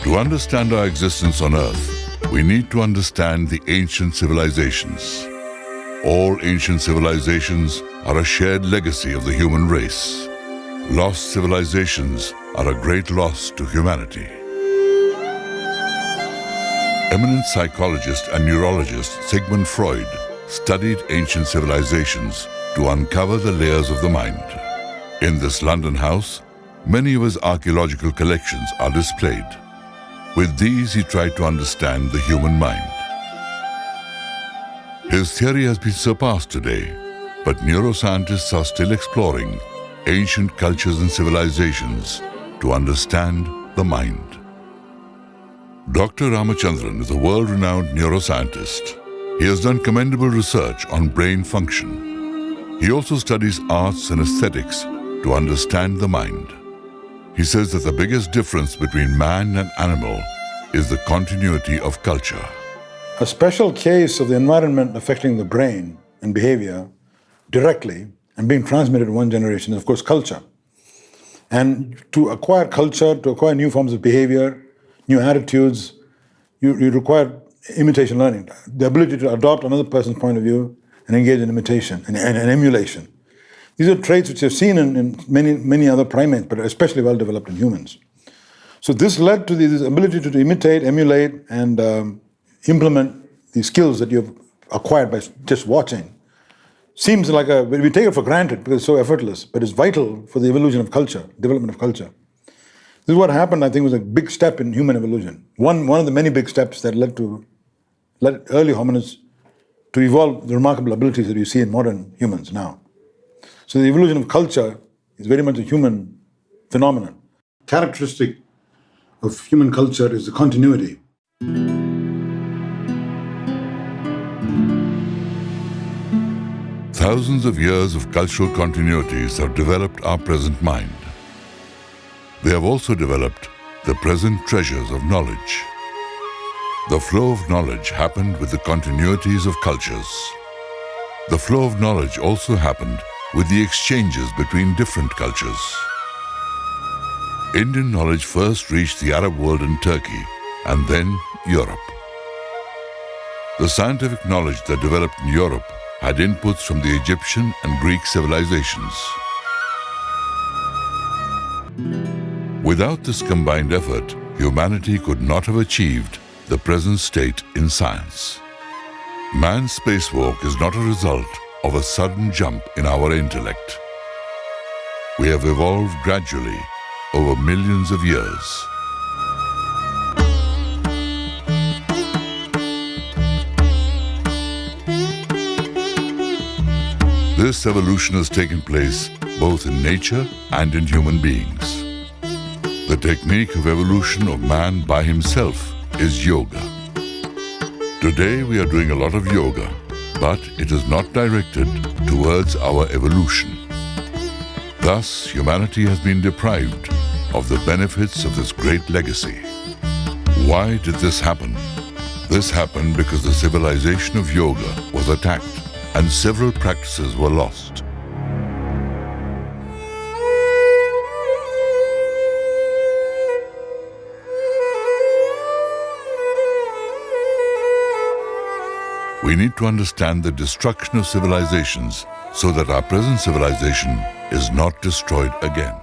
To understand our existence on Earth, we need to understand the ancient civilizations. All ancient civilizations are a shared legacy of the human race. Lost civilizations are a great loss to humanity. Eminent psychologist and neurologist Sigmund Freud studied ancient civilizations to uncover the layers of the mind. In this London house, many of his archaeological collections are displayed. With these, he tried to understand the human mind. His theory has been surpassed today, but neuroscientists are still exploring ancient cultures and civilizations to understand the mind. Dr. Ramachandran is a world-renowned neuroscientist. He has done commendable research on brain function. He also studies arts and aesthetics to understand the mind. He says that the biggest difference between man and animal is the continuity of culture. A special case of the environment affecting the brain and behavior directly and being transmitted in one generation is, of course, culture. And to acquire culture, to acquire new forms of behavior, new attitudes, you require imitation learning, the ability to adopt another person's point of view and engage in imitation and emulation. These are traits which are seen in many other primates, but especially well developed in humans. So this led to this ability to imitate, emulate, and implement these skills that you've acquired by just watching. Seems like we take it for granted because it's so effortless, but it's vital for the evolution of culture, development of culture. This is what happened, I think, was a big step in human evolution. One of the many big steps that led early hominids to evolve the remarkable abilities that you see in modern humans now. So the evolution of culture is very much a human phenomenon. Characteristic of human culture is the continuity. Thousands of years of cultural continuities have developed our present mind. They have also developed the present treasures of knowledge. The flow of knowledge happened with the continuities of cultures. The flow of knowledge also happened with the exchanges between different cultures. Indian knowledge first reached the Arab world and Turkey, and then Europe. The scientific knowledge that developed in Europe had inputs from the Egyptian and Greek civilizations. Without this combined effort, humanity could not have achieved the present state in science. Man's spacewalk is not a result of a sudden jump in our intellect. We have evolved gradually over millions of years. This evolution has taken place both in nature and in human beings. The technique of evolution of man by himself is yoga. Today we are doing a lot of yoga, but it is not directed towards our evolution. Thus, humanity has been deprived of the benefits of this great legacy. Why did this happen? This happened because the civilization of yoga was attacked and several practices were lost. We need to understand the destruction of civilizations so that our present civilization is not destroyed again.